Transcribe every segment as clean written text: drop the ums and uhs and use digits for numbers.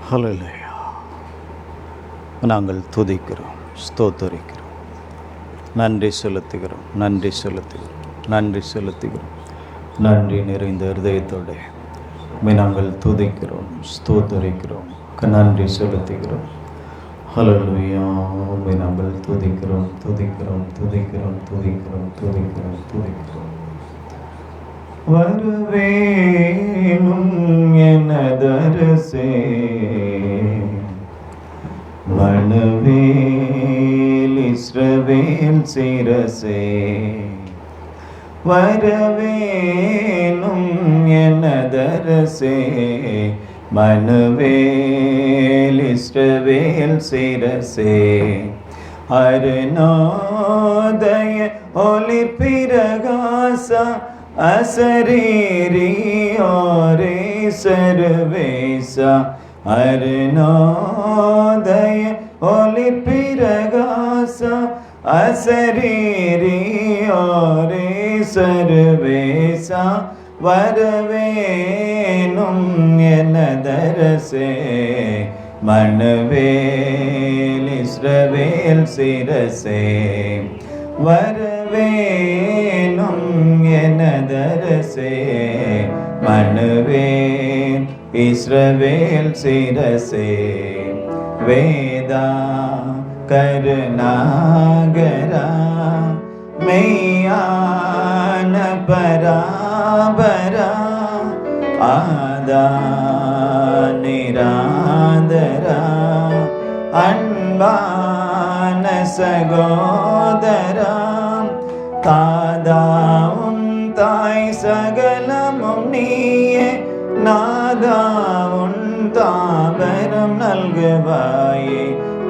ஹல்லேலூயா. நாங்கள் துதிக்கிறோம், ஸ்தோத்தரிக்கிறோம், நன்றி செலுத்துகிறோம், நன்றி செலுத்துகிறோம், நன்றி செலுத்துகிறோம். நன்றி நிறைந்த இருதயத்தோடு நாங்கள் துதிக்கிறோம், ஸ்தோத்தரிக்கிறோம், நன்றி செலுத்துகிறோம். ஹல்லேலூயா. நாங்கள் துதிக்கிறோம், துதிக்கிறோம், துதிக்கிறோம், துதிக்கிறோம், துதிக்கிறோம், துதிக்கிறோம். வரவேணும் எனதரசே, மணவேல் இஸ்ரவேல் சிரசே. வரவேணும் எனதரசே, மணவேல் இஸ்ரவேல் சிரசே. அருணோதய ஒளி பிரகாச அசரீரி ஓரே சர்வேசா. அருணோதய ஒளி பிரகாச அசரீரி ஓரே சர்வேசா. வரவேணும் எனதரசே, மணவேல் இஸ்ரவேல் சிரசே. வரவேணும் எனதரசே, மணவேல் இஸ்ரவேல் சிரசே. வேதா கருணாகரா, மெய்யான பராபரா, ஆதா நிராதரா, அன்பான சகோதரா. தாதாவும் தாய் சகலமும் நீயே, நாதாவும் தாபரம் நல்குவாயே.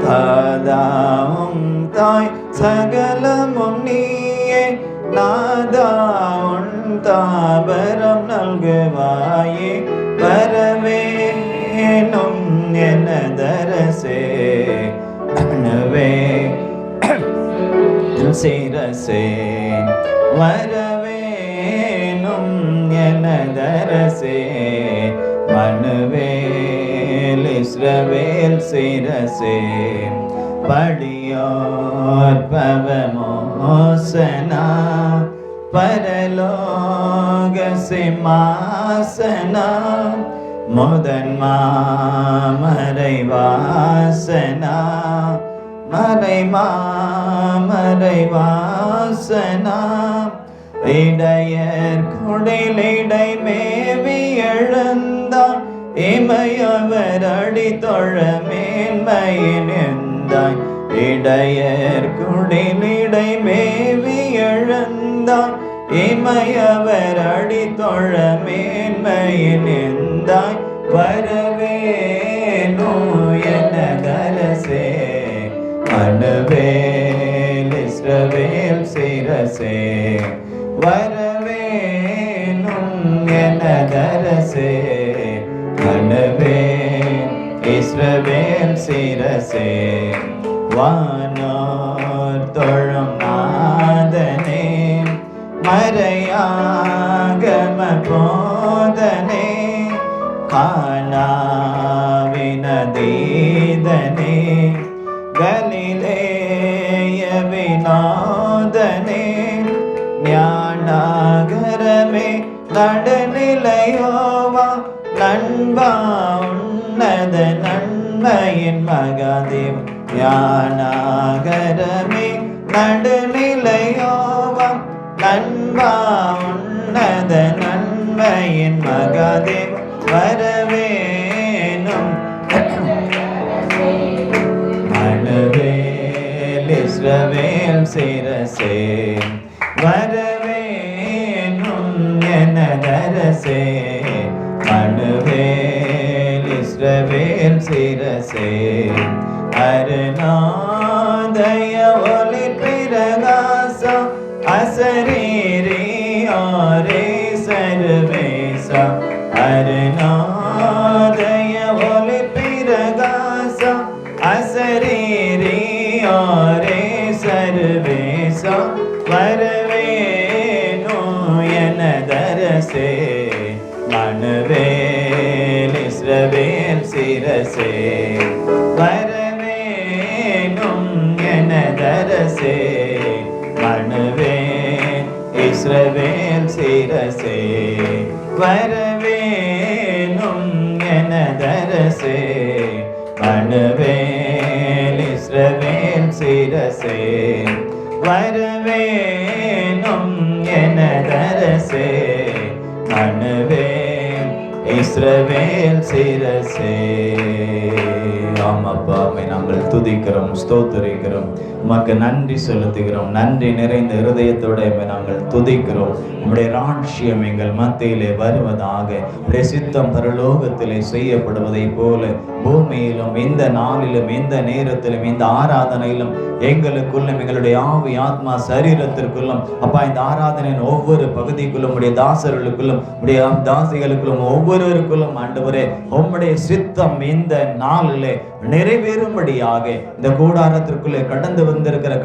தாதாவும் தாய் சகலமும் நீயே, நாதாவும் தாபரம் நல்குவாயே. வரவேணும் எனதரசே, மணவேல் சிரசே. வரவேணும் எனதரசே, மணவேல் இஸ்ரவேல் சிரசே. படியோர் பவமோசனா, பரலோக சிம்மாசனா. முதன்மாமறைவாசனா, மறைவாசனா. இடையர் குடிலிடை மேவி எழுந்தாய், இமையவர் அடி தொழ மேன்மையினிருந்தாய். இடையர் குடிலிடை மேவி எழுந்தாய், இமையவர் அடி தொழ மேன்மையினிருந்தாய். வரவேணும் எனதரசே, மணவேல் இஸ்ரவேல் சிரசே. வரவேணும் எனதரசே, மணவேல் இஸ்ரவேல் சிரசே. வானோர் தொழும் நாதனே, மறையாகம போதனே, கானாவினதீதனே, கலிலேய வினோதனே. ஞானாகரமே நடுநிலையோவா, நண்பா உன்னத நன்மையின் மகாதேவ். ஞானாகரமே நடுநிலையோவா, நண்பா உன்னத நன்மையின் மகாதேவ். வரவேணும் மணவேல் இஸ்ரவேல் சிரசே. வரவேணும் எனதரசே, மணவேல் இஸ்ரவேல் சிரசே. அருணோதய ஒளி பிரகாச அசரீரி ஓரே சர்வேசா. அருணோதய ஒளி பிரகாச அசரீரி ஓரே சர்வேசா. வரவேணும் எனதரசே, மணவேல் இஸ்ரவேல் சிரசே வரவேணும் எனதரசே மணவேன் இஸ்ரவேல் சிரசே வரவேணும் எனதரசே மணவேல் இஸ்ரவேல் சிரசே வரவேணும் எனதரசே மணவேல் இஸ்ரவேல் சிரசே. ஆமாப்பா, நாங்கள் துதிக்கிறோம், ஸ்தோத்திரிக்கிறோம், உமக்கு நன்றி செலுத்துகிறோம். நன்றி நிறைந்த இருதயத்தோட நாங்கள் துதிக்கிறோம். உம்முடைய ராஜ்யம் எங்கள் மத்தியிலே வருவதாக, உம்முடைய சித்தம் பரலோகத்திலே செய்யப்படுவதை போல பூமியிலும் இந்த நாளிலும் இந்த நேரத்திலும் இந்த ஆராதனையிலும் எங்களுக்குள்ளும் எங்களுடைய ஆவி ஆத்மா சரீரத்திற்குள்ளும் அப்பா இந்த ஆராதனையின் ஒவ்வொரு பகுதிக்குள்ளும் உடைய தாசர்களுக்குள்ளும் உடைய தாசிகளுக்குள்ளும் ஒவ்வொருவருக்குள்ளும் ஆண்டவரே உம்முடைய சித்தம் இந்த நாளிலே நிறைவேறும்படியாக இந்த கூடாரத்திற்குள்ளே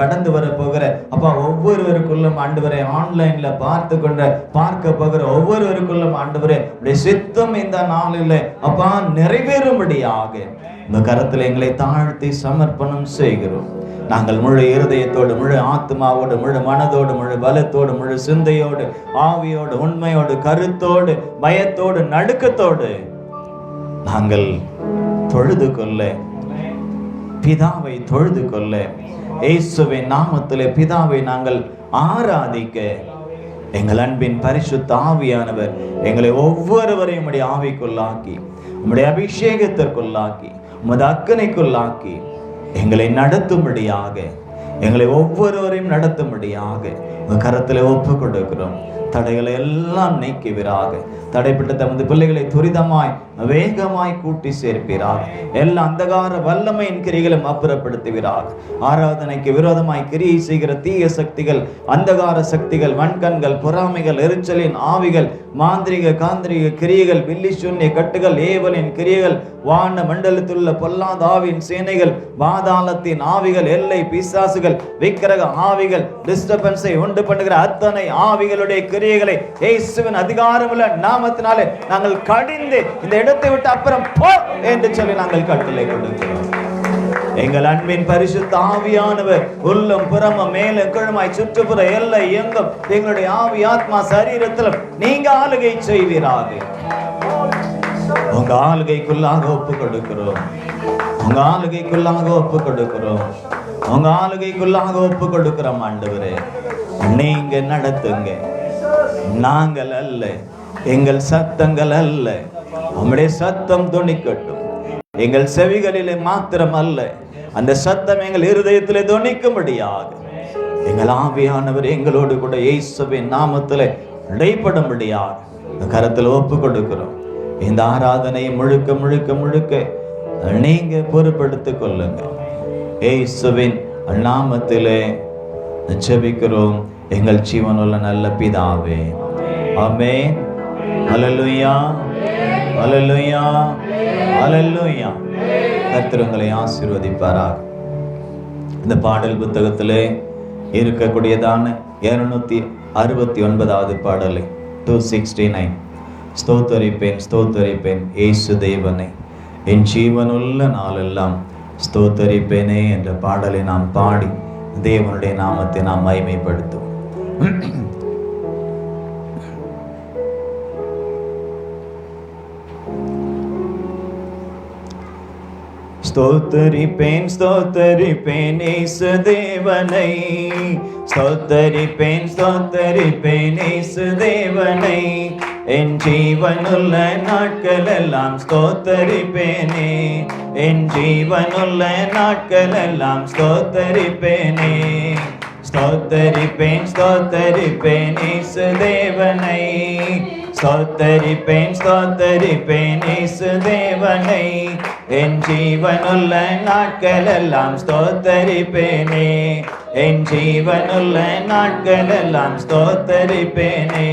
கடந்து வர போகிற அப்பா ஒவ்வொருவருக்குள்ளும் ஆண்டவரே ஆன்லைன்ல பார்க்க போகிற ஒவ்வொருவருக்குள்ளும் ஆண்டவரே உடைய சித்தம் இந்த நாளிலே அப்பா நிறைவேறும்படியாக இந்த கரத்தில் எங்களை தாழ்த்தி சமர்ப்பணம் செய்கிறோம். நாங்கள் முழு இருதயத்தோடு, முழு ஆத்மாவோடு, முழு மனதோடு, முழு பலத்தோடு, முழு சிந்தையோடு, ஆவியோடு, உண்மையோடு, கருத்தோடு, பயத்தோடு, நடுக்கத்தோடு நாங்கள் தொழுது கொள்ள, பிதாவை தொழுது கொள்ள, இயேசுவின் நாமத்திலே பிதாவை நாங்கள் ஆராதிக்க எங்கள் அன்பின் பரிசுத்த ஆவியானவர் எங்களை ஒவ்வொருவரையும் உம்முடைய ஆவிக்குள்ளாக்கி, உம்முடைய அபிஷேகத்திற்குள்ளாக்கி, உமது அக்கனைக்குள்ளாக்கி எங்களை நடத்தும்படியாக, எங்களை ஒவ்வொருவரையும் நடத்தும்படியாக கரத்தில் ஒப்பு கொடுக்கிறோம். தடைகளை எல்லாம் நீக்குவீராக. தடைப்பட்ட தமது பிள்ளைகளை துரிதமாய் வேகமாய் கூட்டி சேர்ப்பீராக. எல்லா அந்தகார வல்லமையின் கிரிகளும் அப்புறப்படுத்துவீராக. ஆராதனைக்கு விரோதமாய் கிரியை செய்கிற தீய சக்திகள், அந்தகார சக்திகள், வன்கண்கள், பொறாமைகள், எரிச்சலின் ஆவிகள், மாந்திரிக காந்திரிக கிரியைகள், வில்லி சூன்ய கட்டுகள், ஏவலின் கிரியைகள், வான மண்டலத்திலுள்ள பொல்லாத ஆவியின் சேனைகள், பாதாளத்தின் ஆவிகள், எல்லை பிசாசுகள், விக்கிரக ஆவிகள், டிஸ்டர்பன்ஸை உண்டு பண்ணுகிற அத்தனை ஆவிகளுடைய கிரியைகளை இயேசுவின் அதிகாரமுள்ள நாமத்தினாலே நாங்கள் கடிந்து இந்த இடத்தை விட்டு அப்புறம் போ என்று சொல்லி நாங்கள் கட்டளை கொடுக்கிறோம். எங்கள் அன்பின் பரிசுத்த ஆவியானவர் உள்ளம் புறமும் மேல கீழுமாய் சுற்றுப்புற எல்லை எங்கும் எங்களுடைய ஆவி ஆத்மா சரீரத்திலும் நீங்க ஆளுகை செய்வீராக. உங்க ஆளுகைக்குள்ளாக ஒப்பு கொடுக்கிறோம். உங்க ஆளுகைக்குள்ளாக ஒப்பு கொடுக்கிறோம். உங்க ஆளுகைக்குள்ளாக ஒப்பு கொடுக்கிறோம். ஆண்டவரே, நீங்க நடத்துங்க. நாங்கள் அல்ல, எங்கள் சத்தங்கள் அல்ல, உம்முடைய சத்தம் துணிக்கட்டும். எங்கள் செவிகளிலே மாத்திரம் அல்ல, அந்த சத்தம் எங்கள் இருதயத்திலே துணிக்கும்படியாக எங்கள் ஆவியானவர் எங்களோடு கூட இயேசுவின் நாமத்திலே இடைப்படும்படியாக இந்த கரத்தில் ஒப்பு கொடுக்கிறோம். இந்த ஆராதனை முழுக்க முழுக்க முழுக்க நீங்க பொறுப்படுத்திக் கொள்ளுங்க. இயேசுவின் நாமத்திலே ஜெபிக்கிறோம் எங்கள் ஜீவனுள்ள நல்ல பிதாவே. ஆமென். அல்லேலூயா, அல்லேலூயா, அல்லேலூயா. கர்த்தர் உங்களை ஆசீர்வதிப்பாராக. இந்த பாடல் புத்தகத்திலே இருக்கக்கூடியதான 269வது பாடலை 269 ஸ்தோத்தரிப்பேன் ஸ்தோத்தரிப்பேன் இயேசு தேவனை என் ஜீவனுள்ள நாளெல்லாம் ஸ்தோத்தரிப்பேனே என்ற பாடலை நாம் பாடி தேவனுடைய நாமத்தை நாம் மகிமைப்படுத்துவோம். ஸ்தோத்தரிப்பேன் ஸ்தோத்தரிப்பேன் இயேசு தேவனை, ஸ்தோத்தரிப்பேன் ஸ்தோத்தரிப்பேன் இயேசு தேவனை என் ஜீவனுள்ள நாட்கள் எல்லாம் ஸ்தோத்தரிப்பேனே, என் ஜீவனுள்ள நாட்கள் எல்லாம் ஸ்தோத்தரிப்பேனே. ஸ்தோத்தரிப்பேன் ஸ்தோத்தரிப்பேன் இயேசு தேவனை, ஸ்தோத்தரிப்பேன் ஸ்தோத்தரிப்பேன் இயேசு தேவனை என் ஜீவனுள்ள நாட்கள் எல்லாம் ஸ்தோத்தரிப்பேனே, என் ஜீவனுள்ள நாட்கள் எல்லாம் ஸ்தோத்தரிப்பேனே.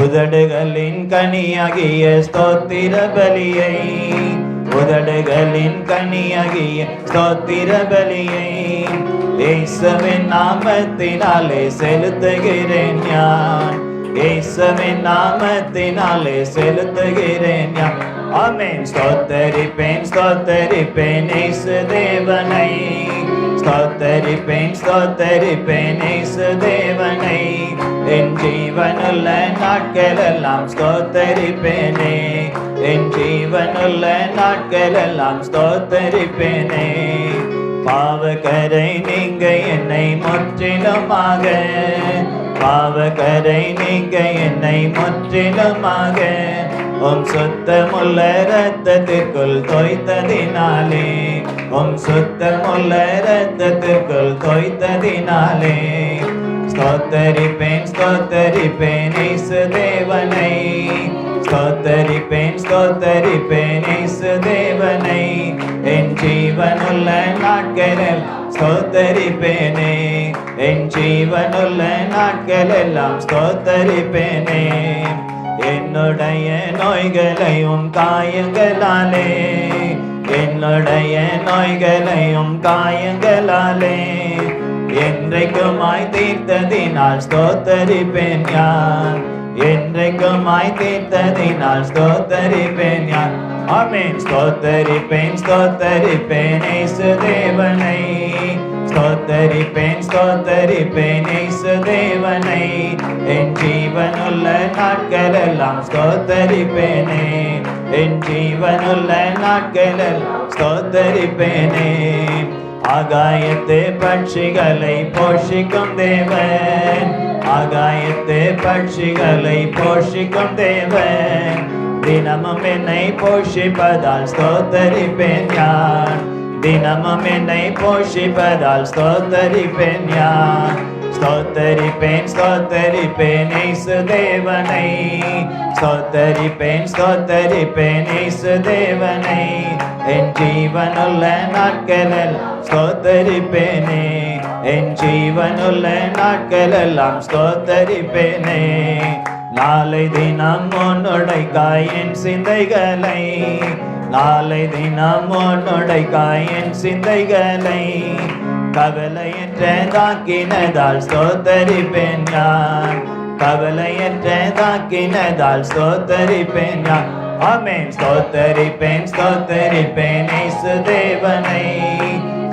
உதடுகளின் கனியாகிய ஸ்தோத்திர பலியை, உதடுகளின் கனியாகிய ஸ்தோத்திர பலியை இயேசுவின் நாமத்தினாலே செலுத்துகிறேன் நான், இயேசுவின் நாமத்தினாலே செலுத்துகிறேன் நான். ஆமென். ஸ்தோத்தரிப்பேன் ஸ்தோத்தரிப்பேன் இயேசு தேவனை, ஸ்தோத்தரிப்பேன் ஸ்தோத்தரிப்பேன் இயேசு தேவனை, என் ஜீவனுள்ள நாட்களெல்லாம் ஸ்தோத்தரிப்பேனே, என் ஜீவனுள்ள நாட்களெல்லாம் ஸ்தோத்தரிப்பேனே. பாவக்கரை நீங்க என்னை முற்றிலுமாக, பாவக்கரை நீங்க என்னை முற்றிலுமாக, உம் சுத்தமுள்ள இரத்தத்திற்குள் தோய்த்ததினாலே, உம் சுத்தமுள்ள இரத்தத்திற்குள் தோய்த்ததினாலே, ஸ்தோத்தரிப்பேன் ஸ்தோத்தரிப்பேன் இயேசு தேவனை, ஸ்தோத்தரிப்பேன் ஸ்தோத்தரிப்பேன் இயேசு தேவனை, என் ஜீவனுள்ள நாட்களில் ஸ்தோத்தரிப்பேனே, என் ஜீவனுள்ள நாட்களெல்லாம் ஸ்தோத்தரிப்பேனே. என்னுடைய நோய்களையும் காயங்களாலே, என்னுடைய நோய்களையும் காயங்களாலே, என்றைக்குமாய் தீர்த்ததினால் ஸ்தோத்தரிப்பேன் யான், என்றைக்குமாய் தீர்த்ததினால் ஸ்தோத்தரிப்பேன் யான். ஆமென். ஸ்தோத்தரிப்பேன் ஸ்தோத்தரிப்பேன் இயேசு தேவனை, ஸ்தோத்தரிப்பேன் ஸ்தோத்தரிப்பேன் இயேசு தேவனை, என் ஜீவனுள்ள நாட்களெல்லாம் ஸ்தோத்தரிப்பேனே, என் ஜீவனுள்ள நாட்களெல்லாம் ஸ்தோத்தரிப்பேனே. ஆகாயத்து பட்சிகளை போஷிக்கும் தேவன், ஆகாயத்து பட்சிகளை போஷிக்கும் தேவன், தினமும் என்னை போஷிப்பதால் ஸ்தோத்தரிப்பேன் யான், தினமும் என்னை போஷிப்பதால் ஸ்தோத்தரிப்பேன் யான். ஸ்தோத்தரிப்பேன் ஸ்தோத்தரிப்பேன் இயேசு தேவனை, ஸ்தோத்தரிப்பேன் ஸ்தோத்தரிப்பேன் இயேசு தேவனை, என் ஜீவனுள்ள நாட்களெல்லாம் ஸ்தோத்தரிப்பேனே, என் ஜீவனுள்ள நாட்களெல்லாம் ஸ்தோத்தரிப்பேனே. நாளை தினம் உன்னுடைக்காய் என் சிந்தைகளை, நாளை தினம் உன்னுடைக்காய் என் சிந்தைகளை, கவலையற்றதாக்கினதால் ஸ்தோத்தரிப்பேன் யான், கவலையற்றதாக்கினதால் ஸ்தோத்தரிப்பேன் யான். ஆமென். ஸ்தோத்தரிப்பேன் ஸ்தோத்தரிப்பேன் இயேசு தேவனை,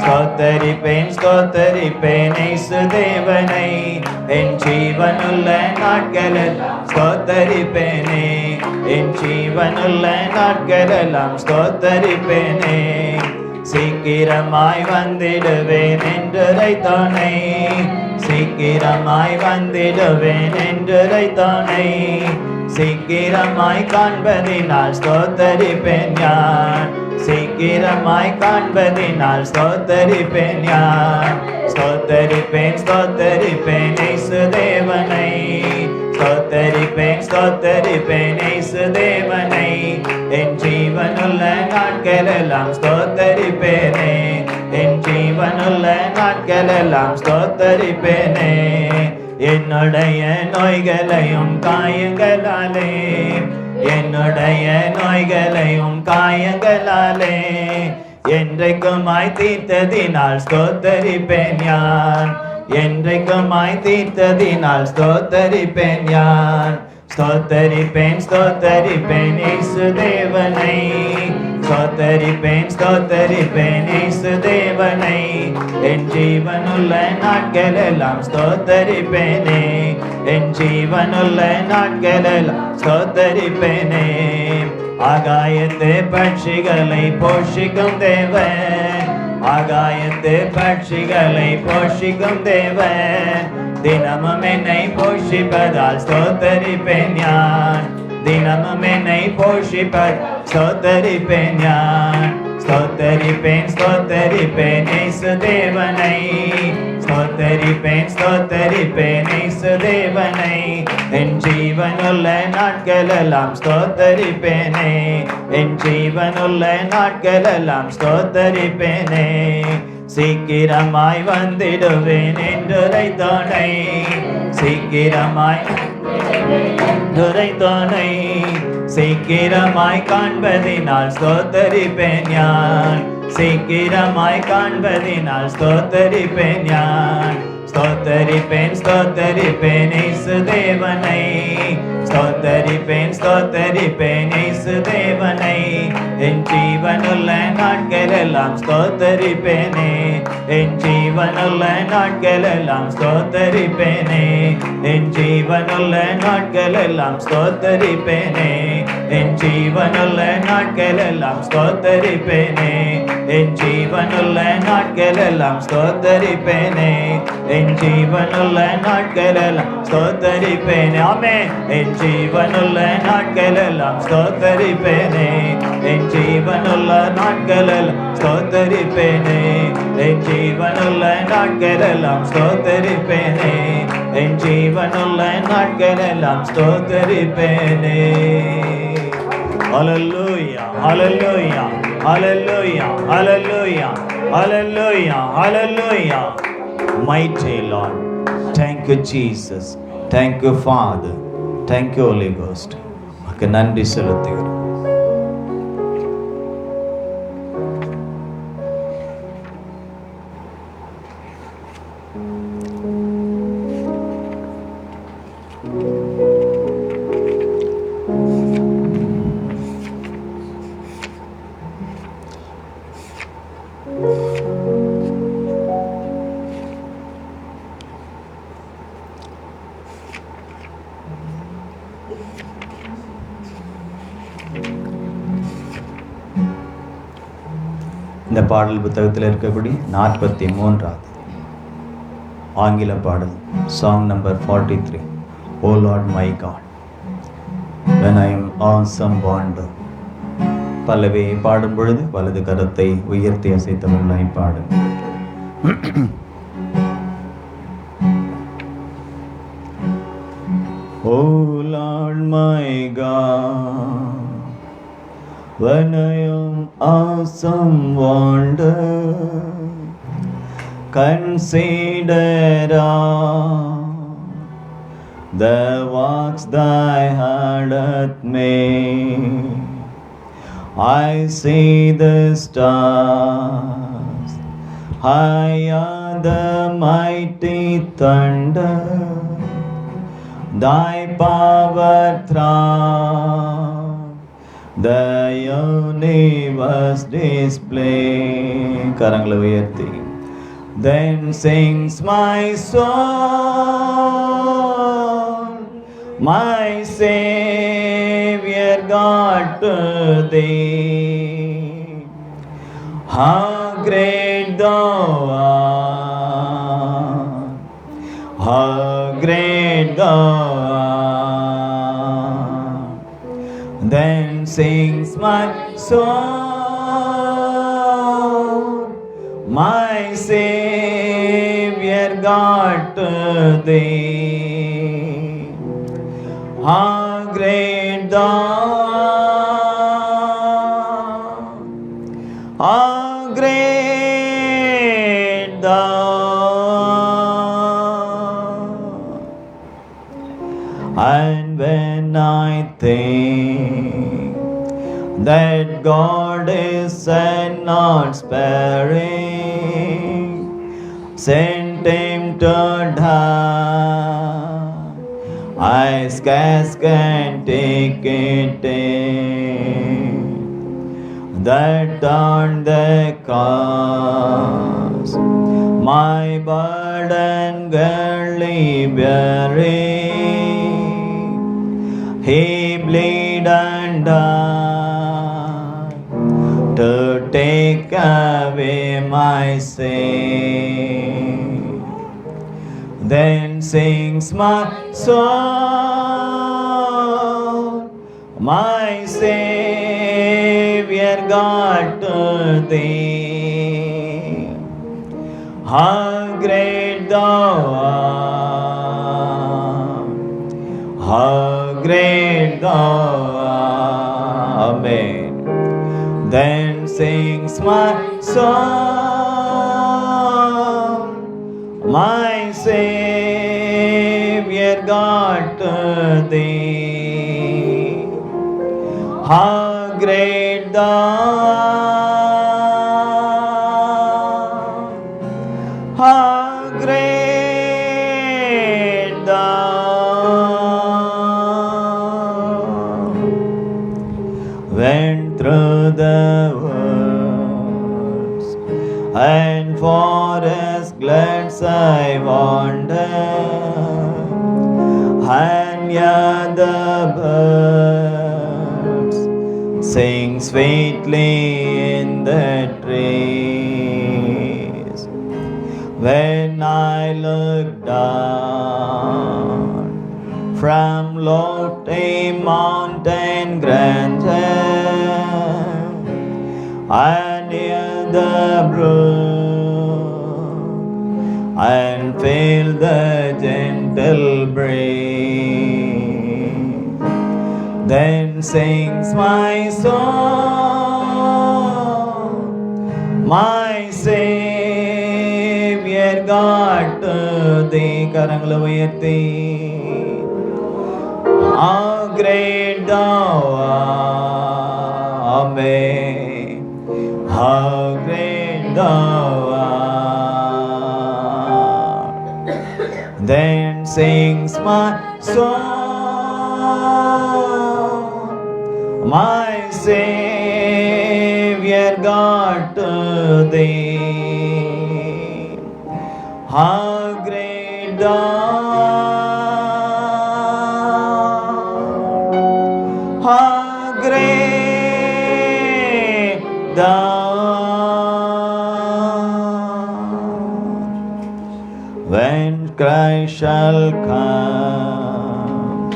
ஸ்தோத்தரிப்பேன் ஸ்தோத்தரிப்பேன் இயேசு தேவனை, என் ஜீவனுள்ள நாட்களெல்லாம் ஸ்தோத்தரிப்பேனே, என் ஜீவனுள்ள நாட்களெல்லாம் ஸ்தோத்தரிப்பேனே. சீக்கிரமாய் வந்திடுவேன் என்றுரைத்தானே, சீக்கிரமாய் வந்திடுவேன் என்றுரைத்தானே, சீக்கிரமாய் காண்பதினால் ஸ்தோத்தரிப்பேன் யான், சீக்கிரமாய் காண்பதினால் ஸ்தோத்தரிப்பேன் யான். ஸ்தோத்தரிப்பேன் ஸ்தோத்தரிப்பேன் இயேசு தேவனை, ஸ்தோத்தரிப்பேன் ஸ்தோத்தரிப்பேன் இயேசு தேவனை, என் ஜீவனுள்ள நாட்களெல்லாம் ஸ்தோத்தரிப்பேனே, என் ஜீவனுள்ள நாட்களெல்லாம் ஸ்தோத்தரிப்பேனே. என்னுடைய நோய்களையும் காயங்களாலே, என்னுடைய நோய்களையும் காயங்களாலே, என்றைக்குமாய் தீர்த்ததினால் ஸ்தோத்தரிப்பேன் யான், என்றைக்குமாய் தீர்த்ததினால் ஸ்தோத்தரிப்பேன் யான். ஸ்தோத்தரிப்பேன் ஸ்தோத்தரிப்பேன் இயேசு தேவனை, ஸ்தோத்தரிப்பேன் ஸ்தோத்தரிப்பேன் இயேசு தேவனை, என் ஜீவனுள்ள நாட்களெல்லாம் ஸ்தோத்தரிப்பேனே, என் ஜீவனுள்ள நாட்களெல்லாம் ஸ்தோத்தரிப்பேனே. ஆகாயத்து பட்சிகளை போஷிக்கும் தேவன், ஆகாயத்து பட்சிகளை போஷிக்கும் தேவன், தினமும் என்னை போஷிப்பதால் ஸ்தோத்தரிப்பேன் யான், தினமும் என்னை போஷிப்பதால் ஸ்தோத்தரிப்பேன் யான். ஸ்தோத்தரிப்பேன் ஸ்தோத்தரிப்பேன் இயேசு தேவனை, ஸ்தோத்தரிப்பேன் ஸ்தோத்தரிப்பேன் இயேசு தேவனை, என் ஜீவனுள்ள நாட்களெல்லாம் ஸ்தோத்தரிப்பேனே, என் ஜீவனுள்ள நாட்களெல்லாம் ஸ்தோத்தரிப்பேனே. சீக்கிரமாய் வந்திடுவேன் என்றுரைத்தானை, சீக்கிரமாய் என்றுரைத்தானை, சீக்கிரமாய் காண்பதினால் ஸ்தோத்தரிப்பேன் யான், சீக்கிரமாய் காண்பதினால் ஸ்தோத்தரிப்பேன் யான். ஸ்தோத்தரிப்பேன் ஸ்தோத்தரிப்பேன் இயேசு தேவனை, ஸ்தோத்தரிப்பேன் ஸ்தோத்தரிப்பேன் இயேசு தேவனை, என் ஜீவனுள்ள நாட்களெல்லாம் ஸ்தோத்தரிப்பேனே, என் ஜீவனுள்ள நாட்களெல்லாம் ஸ்தோத்தரிப்பேனே, என் ஜீவனுள்ள நாட்களெல்லாம் ஸ்தோத்தரிப்பேனே, என் ஜீவனுள்ள நாட்களெல்லாம் ஸ்தோத்தரிப்பேனே, என் ஜீவனுள்ள நாட்களெல்லாம் ஸ்தோத்தரிப்பேனே, என் ஜீவனுள்ள நாட்களெல்லாம் ஸ்தோத்தரிப்பேனே. ஆமென். என் ஜீவனுள்ள நாட்களெல்லாம் ஸ்தோத்தரிப்பேனே, என் ஜீவனுள்ள நாட்களெல்லாம் ஸ்தோத்தரிப்பேனே, என் ஜீவனுள்ள நாட்களெல்லாம் ஸ்தோத்தரிப்பேனே, என் ஜீவனுள்ள நாட்களெல்லாம் ஸ்தோத்தரிப்பேனே. ஹல்லேலூயா ஹல்லேலூயா ஹல்லேலூயா ஹல்லேலூயா ஹல்லேலூயா ஹல்லேலூயா. Mighty Lord, thank you Jesus, thank you Father, thank you Holy Ghost. உமக்கு நன்றி செலுத்துகிறோம். இந்த பாடல் புத்தகத்தில் இருக்கக்கூடிய 43வது ஆங்கில பாடல், song number 43. O Lord my God, when I am awesome wonder. பல்லவியை பாடும் பொழுது வலது கரத்தை உயர்த்தி அசைத்தவர்களாய் பாடும். O Lord my God, when I am awesome wonder, consider all the works thy hand hath made. I see the stars, higher the mighty thunder, thy power through the universe display. கரங்களை உயர்த்தி. Then sings my soul, my Savior God to thee. How great thou art, how great thou art. Then sings my soul, my Savior God to thee. How great thou art, how great thou art. And when I think that God is not sparing, sent him to die, I scarce can take it in, that on the cross my burden gladly bearing, he bled and died to take away my sin. Then sings my soul, my Savior God to thee. How great thou art, how great thou art. Amen. Then sings my soul, my Savior God to thee. How great thou art, how great thou art. woods and forest glades I wander, and hear the birds sing sweetly in the trees. When I look down from lofty mountain grandeur, and hear the brook and feel the gentle breeze, then sings my soul, my Savior God to thee. கரங்களை உயர்த்தி, how great thou art, amen, how great thou art. Then sings my soul, my Savior God to thee, how great thou art, how great thou art. When Christ shall come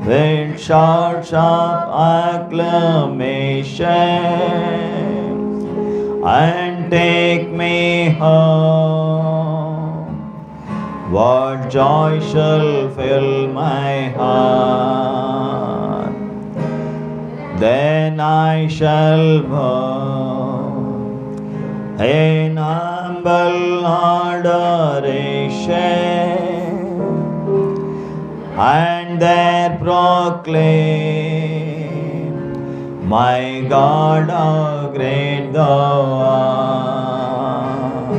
with shouts of acclamation and take me home, what joy shall fill my heart. Then I shall bow in humble adoration, and there proclaim, my God, how great thou art.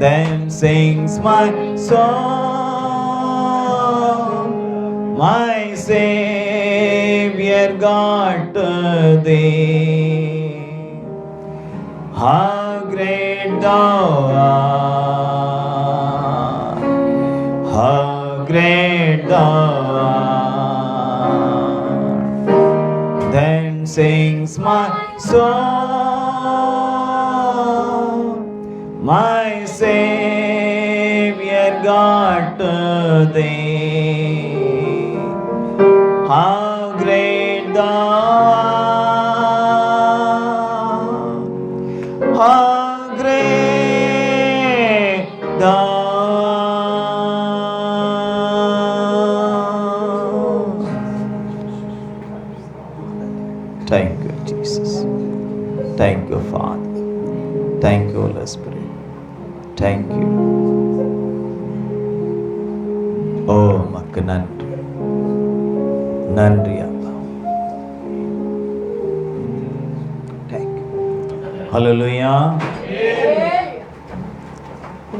Then sings my soul, my Savior God to thee, how great thou art, how great thou art. Then sings my soul, my Savior God to thee, how great thou art, how great thou art. Thank you, Jesus. Thank you, Father. Thank you, Holy Spirit. Thank you. Oh, மக்கு நன்றி, நன்றி அப்பா. Thank you. Hallelujah.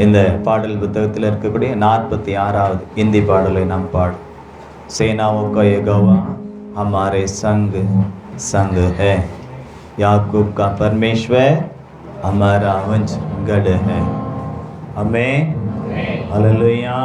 இந்த பாடல் புத்தகத்தில் இருக்கக்கூடிய 46வது இந்தி பாடலை நாம் பாடும். सेनाओं का यहोवा हमारे संग संग है, याकूब का परमेश्वर हमारा वंश गढ़ है. आमीन. हालेलुया.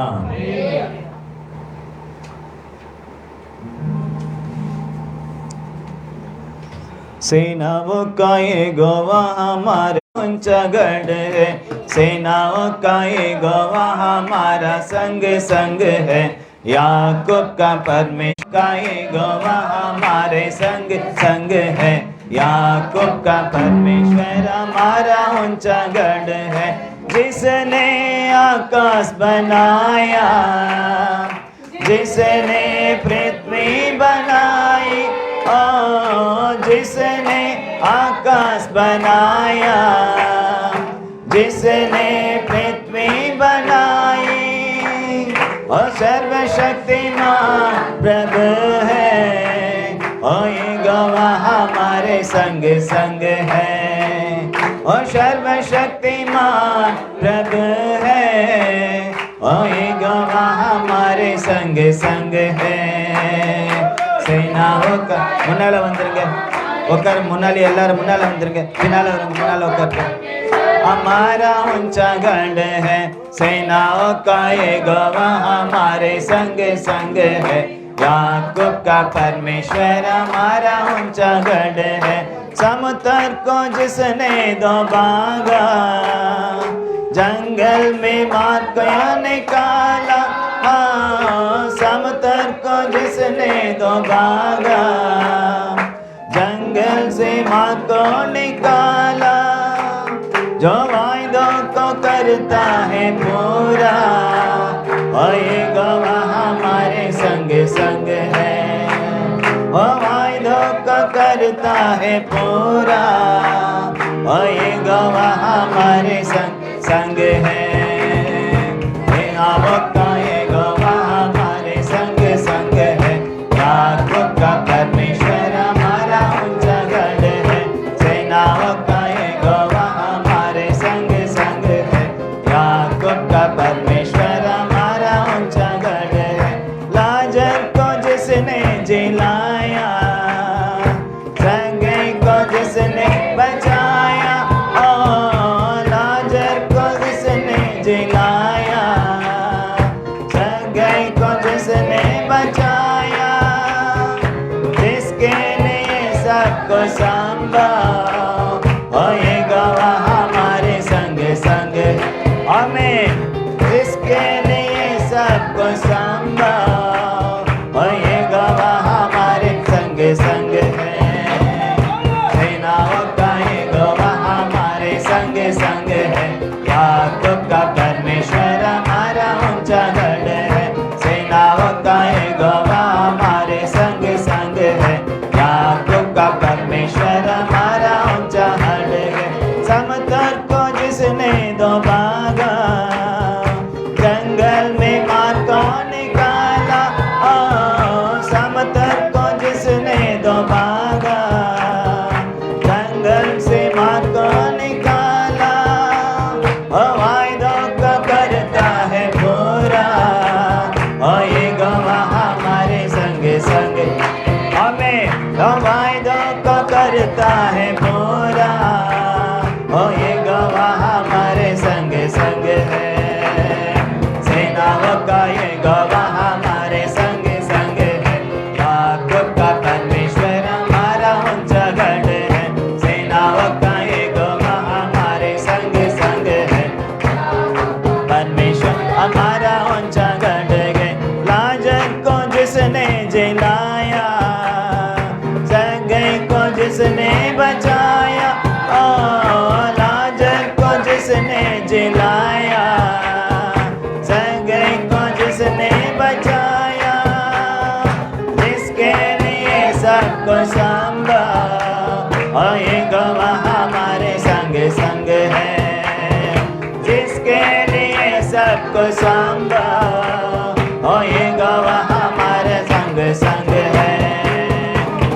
सेनाओं का यहोवा हमारे वंश गढ़ है, सेनाओं का यहोवा हमारा संग संग है, याकूब का परमेश्वर का यहोवा हमारे संग संग है, याकूब का परमेश्वर हमारा ऊंचा गढ़ है. जिसने आकाश बनाया, जिसने पृथ्वी बनाई, ओ जिसने आकाश बनाया, जिसने पृथ्वी बनाई, ओ सर्वशक्तिमान प्रभु है, ओ यहोवा हमारे संग संग है, ओ सर्वशक्तिमान प्रभु है, ओ यहोवा हमारे संग संग है. सेनाओं का मुन्नाला वंदरुंगा உட்காரு. முன்னாடி எல்லாரும் முன்னால வந்துருங்க, பின்னால வருங்க, முன்னால உட்காரு. हमारा ऊंचा गढ़ है, सेनाओं का ये गवाह हमारे संग संग है। याकूब का परमेश्वर हमारा ऊंचा गढ़ है, समुद्र को जिसने दबागा, जंगल में मार गया निकाला। समुद्र को जिसने दबागा, जंगल से मार को निकाला। जो वायदों को करता है पूरा, और ये गवाह हमारे संग संग है। वो वायदों को करता है पूरा, और ये गवाह हमारे संग संग है। का ये गवाह हमारे संग संग है। याकूब का परमेश्वर हमारा ऊंचा गढ़ है, सेनाओं का ये गवाह हमारे संग संग है। याकूब का परमेश्वर हमारा ऊंचा गढ़ है। लाजर को जिसने जिलाया, संगी को जिसने बचाया। लाजर को जिसने जिलाया, संगी को जिसने बचाया। जिसके लिए सबको संभा, और ये गवाह हमारे संग संग। हमें जिसके लिए सबको संभा, और ये गवाह हमारे संग संग है। सेनाओं का ये गवाह हमारे संग संग है। याकूब का परमेश्वर हमारा ऊंचा गढ़ है, सेनाओं का ये गवाह हमारे संग संग है। याकूब का परमेश्वर हमारा ऊंचा गढ़ है। समुद्र को जिसने दबागा, जंगल में मार को निकाला। समुद्र को जिसने दबागा, जंगल से मार को निकाला। वायदों को करता है पूरा, और ये गवाह हमारे संग संग। हमें वायदों को करता है पूरा, और ये गवाह हमारे संग संग है। सेनाओं का ये गवाह हमारे संग संग है। याकूब का परमेश्वर हमारा ऊंचा गढ़ है, सेनाओं का ये गवाह हमारे संग संग है। परमेश्वर हमारा ऊंचा गढ़ है। लाजर को जिसने जिलाया, संगी को जिसने बचाया। लाजर को जिसने जिलाया, संगी को जिसने बचाया। जिसके लिए सबको संभा, और ये गवाह हमारे संग संग है। जिसके लिए सबको संभा, और ये गवाह हमारे संग संग है।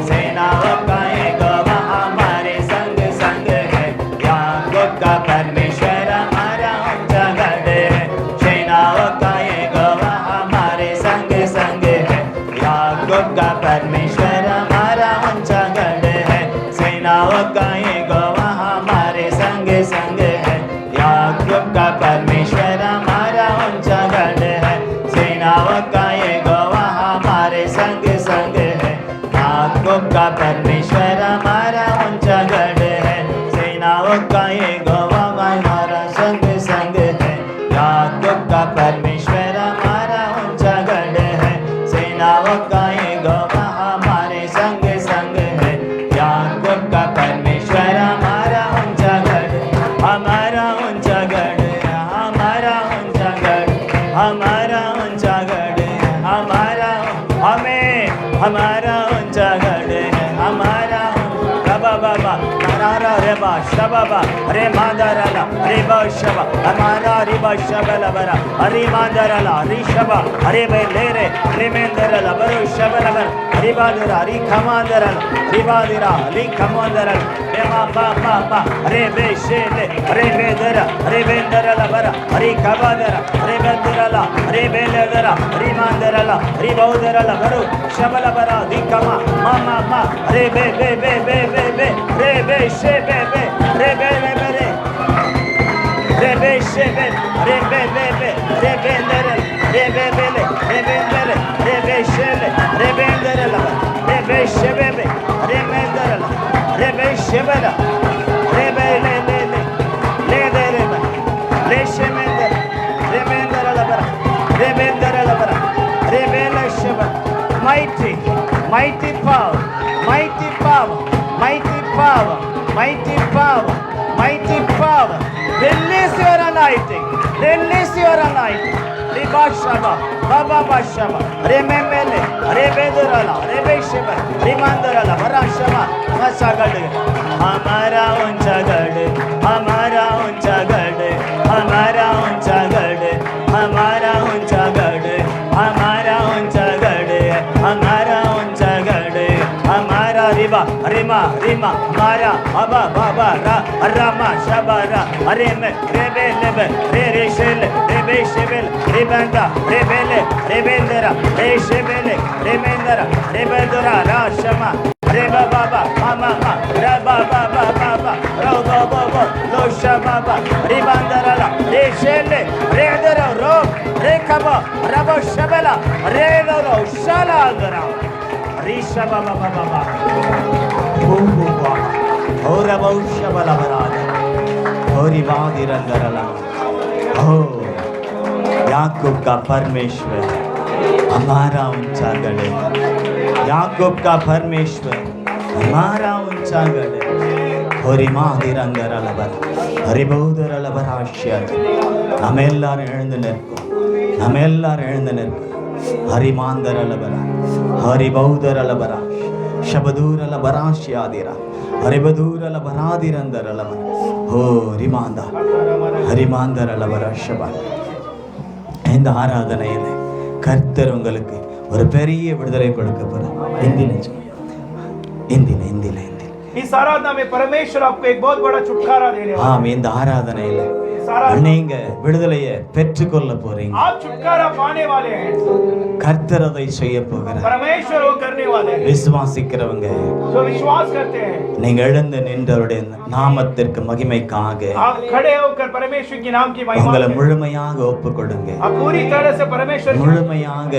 सेनाओं का ये गवाह हमारे संग संग है। याकूब का परमेश्वर हमारा ऊंचा गढ़ है, सेनाओं का ये गवाह हमारे संग संग है। याकूब का परमेश्वर हमारा ऊंचा गढ़ है, सेनाओं का ये गवाह हमारे संग संग है। याकूब का परमेश्वर हमारा ऊंचा गढ़ है, सेनाओं का ये गवाह हमारे संग संग है। याकूब का परमेश्वर हमारा ऊंचा गढ़ है, सेनाओं का ये गवाह हमारा संग संग है। याकूब का परमेश्वर हमारा ऊंचा गढ़ है, सेनाओं का ये गवाह हमारे संग संग है। याकूब का परमेश्वर हमारा ऊंचा गढ़, हमारा ऊंचा गढ़, हमारा ऊंचा गढ़, हमारा ऊंचा गढ़, हमारा हमें हमारा ऊंचा गढ़ है। हमारा बाबा हमारा रे बा शबाबा रे मादरला रे बा शबा हमारा रे बा शबला बरा अरे मादरला रे शबा अरे बे ले रे मेंदरला बरो शबला बर ribadira ri kamandara ribadira li kamandara dema ba ba ba rebe shele rebedara rebendara la bara ri kabadara rebendara la rebelera rimandara la ribaudara la baru shabala bara dikama mama ma rebe be be be be be rebe shebe be rebe rebe rebe shebe rebe be rebe ndere rebe bele rebe ndere rebe shele rebe ndere la rebe shebe be rebe ndere la rebe shebe la rebe le le le le dere ba le shebe ndere rebe ndere la bara rebe ndere la bara rebe le shebe mighty mighty power mighty power mighty power mighty power mighty power release your anointing release your anointing ribashaba baba bashaba rememele rebedurala rebeshaba rimandurala barashaba masagade hamara uncha gade hamara uncha gade hamara uncha gade hamara uncha gade hamara uncha gade hamara uncha gade hamara riba rima rima mara aba baba ra rama shabara reme rebe lebe re shele rebe shebel rebanda rebele rebendera reshebele remendera rebedura ra shama reba baba mama ma raba baba baba roba baba lo shama baba rebandara la reshele redera ro rekaba raba shabela redoro shaladara risha baba baba baba ora bausha bala barada ori badirandara oh याकूब का परमेश्वर हमारा ऊंचा गढ़ है याकूब का परमेश्वर हमारा ऊंचा गढ़ है हरिमादिरंगर अलबर हरिबोदर अलबर आश्चर्य नमेल्लार எழுந்து நிற்போம் நமெல்லார் எழுந்து நிற்போம் ஹரிமாந்தர் अलबर हरिबोदर अलबर शबदूर अलबर आश्चर्य हरिबदूर अलबर आदिरंदर अलबर हो रिमांदा हरिमांदर अलबर शबा இந்த ஆராதனையிலே கர்த்தர் உங்களுக்கு ஒரு பெரிய விடுதலை கொடுக்க போறார் இந்தில इस आराधना में परमेश्वर आपको एक बहुत बड़ा छुटकारा देने वाला है இந்த ஆராதனையில நீங்க விடுதலையை பெற்றுக்கொள்ள போறீங்க आप छुटकारा पाने वाले हैं கர்த்தர் அதை செய்ய போகிறார் परमेश्वर वो करने वाले हैं விசுவாசிக்கிறவங்க जो विश्वास करते हैं நீங்க எழுந்து நின்றவருடைய நாமத்திற்கு மகிமைக்காக आप खड़े होकर परमेश्वर के नाम की महिमा உங்களை முழுமையாக ஒப்புக்கொடுங்க आप पूरी तरह से परमेश्वर முழுமையாக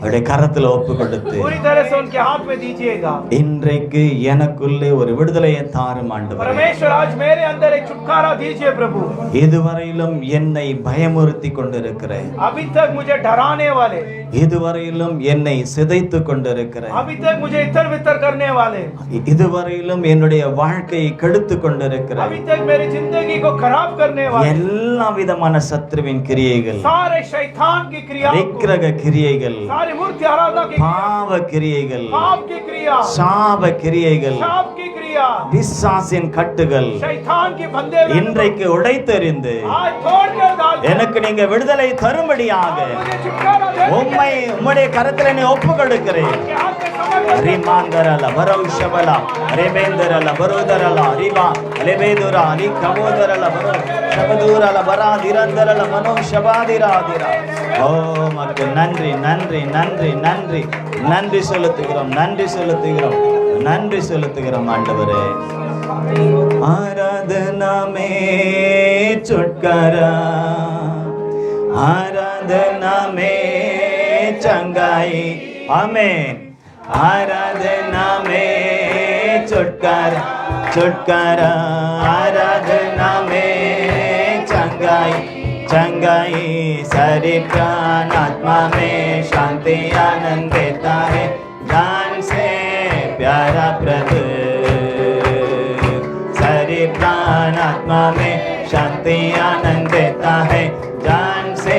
அவருடைய கரத்துல ஒப்பு கொடுத்து पूरी तरह से उनके हाथ में दीजिएगा இன்றைக்கு எனக்குள்ளே ஒரு விடுதலையை தாரும் ஆண்டவரே परमेश्वर आज मेरे अंदर एक छुटकारा दीजिए प्रभु இதுவரையிலும் என்னை பயமுறுத்தி கொண்டிருக்கிறேன் अभी तक मुझे डराने वाले இதுவரையிலும் என்னை சிதைத்து கொண்டிருக்கிறேன் अभी तक मुझे इतर बितर करने वाले இதுவரையிலும் என்னுடைய வாழ்க்கையை கெடுத்து கொண்டிருக்கிறேன் अभी तक मेरी जिंदगी को खराब करने वाले எல்லா விதமான சத்துருவின் கிரியைகள் सारे शैतान की क्रिया விக்கிரக கிரியைகள் मूर्ति आराधना की பாவ கிரியைகள் पाप की क्रिया சாப கிரியைகள் शाप की क्रिया பிசாசின் கட்டுகள் शैतान की बंधे இன்றைக்கு உடைத்தெறிந்து आज तोड़कर डाल எனக்கு நீங்க விடுதலை தரும்படியாக मुझे छुटकारा दे உம்மை உம்முடைய கரத்தில் என்னை ஒப்புக் கொடுக்கிறேன் के हाथ में समर्पण ரிமாந்தரல வரௌஷபல ரேபேந்தரல பரோதரல ரிமா லேபேதுரா அலி கபோதரல பரோ ஷபதூரல பராதிரந்தரல மனோ ஷபாதிராதிரா ஓ மக்கு நன்றி நன்றி நன்றி நன்றி நன்றி செலுத்துகிறோம் நன்றி செலுத்துகிறோம் நன்றி செலுத்துகிறோம் ஆண்டவரே ஆராதனா மே छुटकारा आराधना में चंगाई आमीन आराधना में छुटकारा छुटकारा आराधना में चंगाई चंगाई सारे प्राण आत्मा में शांति आनंद देता है जान से प्यारा प्रभु सारे प्राण आत्मा में शांति आनंद देता है जान से